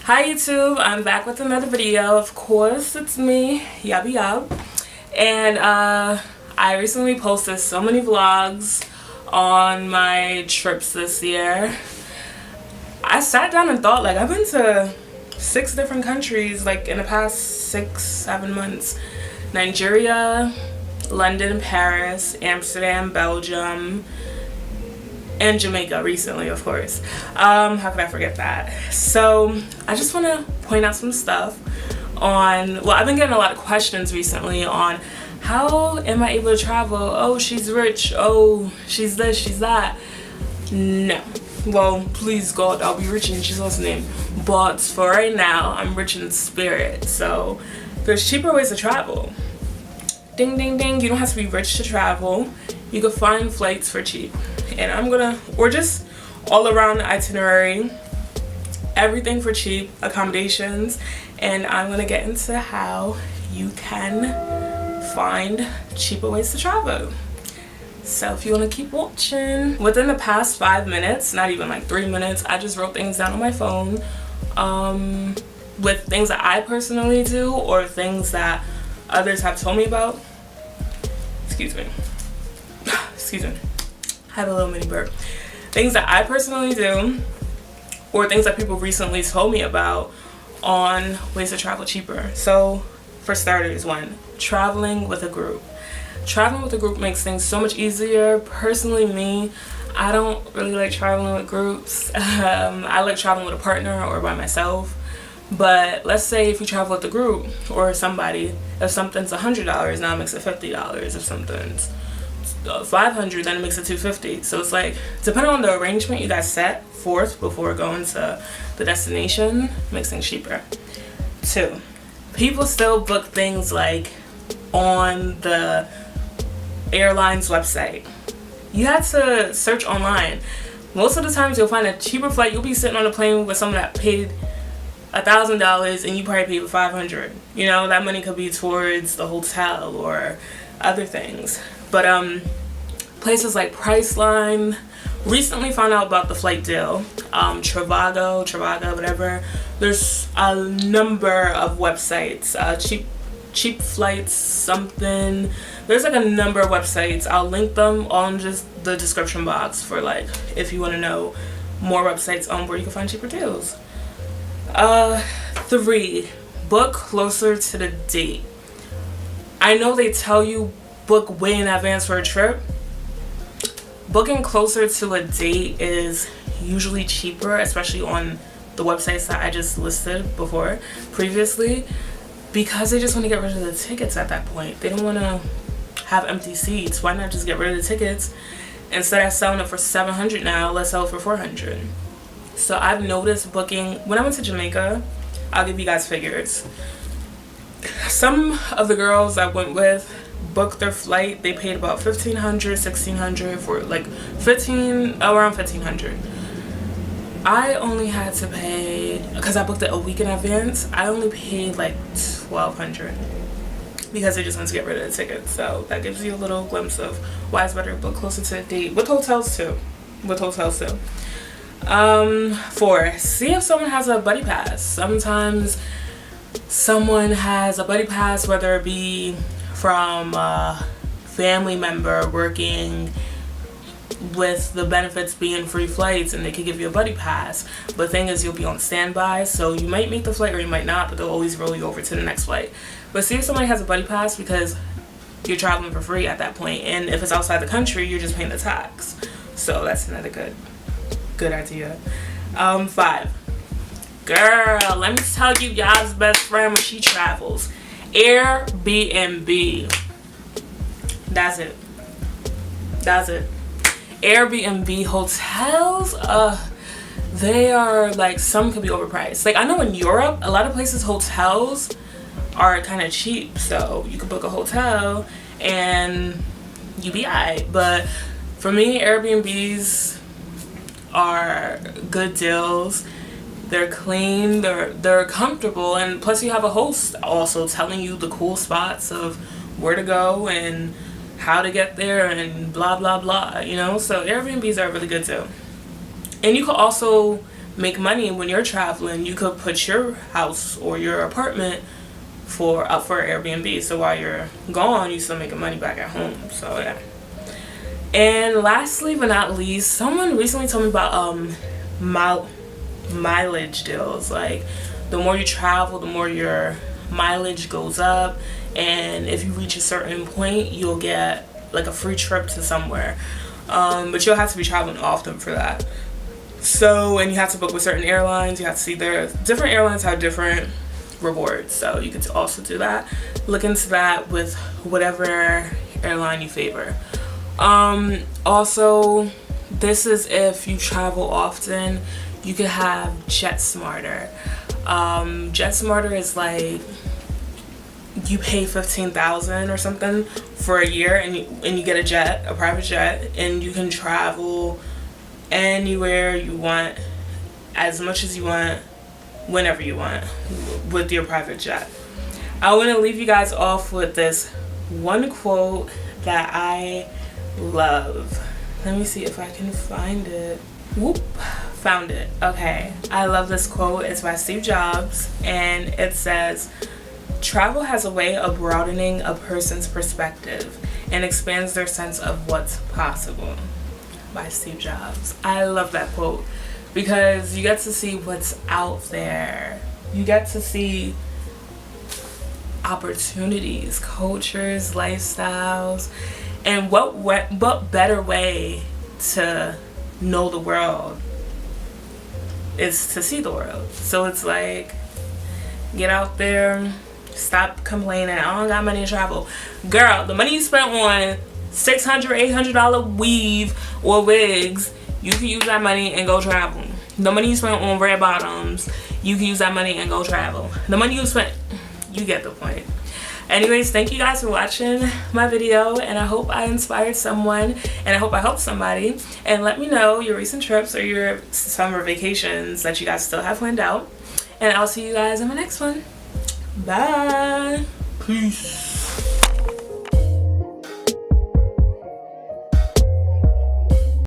Hi YouTube, I'm back with another video. Of course, it's me, Yabby Yab. And I recently posted so many vlogs on my trips this year. I sat down and thought, like, I've been to 6 different countries, like, in the past 6-7 months. Nigeria, London, Paris, Amsterdam, Belgium, and Jamaica recently, of course. How could I forget that? So I just want to point out some stuff on, well, I've been getting a lot of questions recently on how am I able to travel? Oh, she's rich. Oh, she's this, she's that. No. Well, please God, I'll be rich in Jesus' name. But for right now, I'm rich in spirit. So there's cheaper ways to travel. Ding, ding, ding. You don't have to be rich to travel. You can find flights for cheap. And or just all around the itinerary, everything for cheap, accommodations, and I'm gonna get into how you can find cheaper ways to travel. So if you want to keep watching, within the past 5 minutes, not even like 3 minutes, I just wrote things down on my phone with things that I personally do or things that others have told me about. Excuse me. I have a little mini burp. Things that I personally do or things that people recently told me about on ways to travel cheaper. So for starters, one, traveling with a group. Traveling with a group makes things so much easier. Personally, me, I don't really like traveling with groups. I like traveling with a partner or by myself. But let's say if you travel with a group or somebody, if something's $100, now it makes it $50. If something's $500, then it makes it $250. So it's like, depending on the arrangement you guys set forth before going to the destination, makes things cheaper. 2, people still book things like on the airline's website. You have to search online. Most of the times you'll find a cheaper flight. You'll be sitting on a plane with someone that paid $1,000 and you probably paid $500. You know, that money could be towards the hotel or other things. But places like Priceline, recently found out about the flight deal. Travago, whatever. There's a number of websites. Cheap flights, something. There's like a number of websites. I'll link them on just the description box for like if you want to know more websites on where you can find cheaper deals. 3, book closer to the date. I know they tell you book way in advance for a trip. Booking closer to a date is usually cheaper, especially on the websites that I just listed previously, because they just want to get rid of the tickets at that point. They don't want to have empty seats. Why not just get rid of the tickets? Instead of selling it for $700 now, let's sell it for $400. So I've noticed booking, when I went to Jamaica, I'll give you guys figures. Some of the girls I went with booked their flight. They paid about $1,500, $1,600 for like around $1,500. I only had to pay, because I booked it a week in advance, I only paid like $1,200 because they just wanted to get rid of the tickets. So that gives you a little glimpse of why it's better to book closer to the date. With hotels too. 4, see if someone has a buddy pass. Sometimes someone has a buddy pass, whether it be from a family member working with the benefits being free flights, and they could give you a buddy pass. But the thing is, you'll be on standby, so you might make the flight or you might not, but they'll always roll you over to the next flight. But see if somebody has a buddy pass, because you're traveling for free at that point, and if it's outside the country, you're just paying the tax. So that's another good idea. 5, girl, let me tell you y'all's best friend when she travels. Airbnb. That's it. Airbnb hotels, they are like, some could be overpriced. Like I know in Europe, a lot of places hotels are kind of cheap, so you could book a hotel and you be alright. But for me, Airbnbs are good deals. They're clean, they're comfortable, and plus you have a host also telling you the cool spots of where to go and how to get there and blah blah blah, you know. So Airbnbs are really good too. And you can also make money when you're traveling, you could put your house or your apartment up for Airbnb. So while you're gone, you still making money back at home. So yeah. And lastly but not least, someone recently told me about mileage deals. Like, the more you travel, the more your mileage goes up, and if you reach a certain point, you'll get like a free trip to somewhere. But you'll have to be traveling often for that. So, and you have to book with certain airlines. You have to see their different airlines have different rewards, so you could also do that. Look into that with whatever airline you favor. Also, this is if you travel often, you could have Jetsmarter. Jetsmarter is like, you pay $15,000 or something for a year, and you get a private jet, and you can travel anywhere you want, as much as you want, whenever you want, with your private jet. I want to leave you guys off with this one quote that I love. Let me see if I can find it. Whoop, found it. Okay, I love this quote. It's by Steve Jobs, and it says, "Travel has a way of broadening a person's perspective and expands their sense of what's possible." By Steve Jobs. I love that quote because you get to see what's out there. You get to see opportunities, cultures, lifestyles, and what better way to know the world is to see the world. So it's like, get out there, stop complaining, "I don't got money to travel." Girl, the money you spent on $600, $800 weave or wigs, you can use that money and go travel. The money you spent on red bottoms, you can use that money and go travel. The money you spent, you get the point. Anyways, thank you guys for watching my video, and I hope I inspired someone, and I hope I helped somebody. And let me know your recent trips or your summer vacations that you guys still have planned out, and I'll see you guys in my next one. Bye. Peace.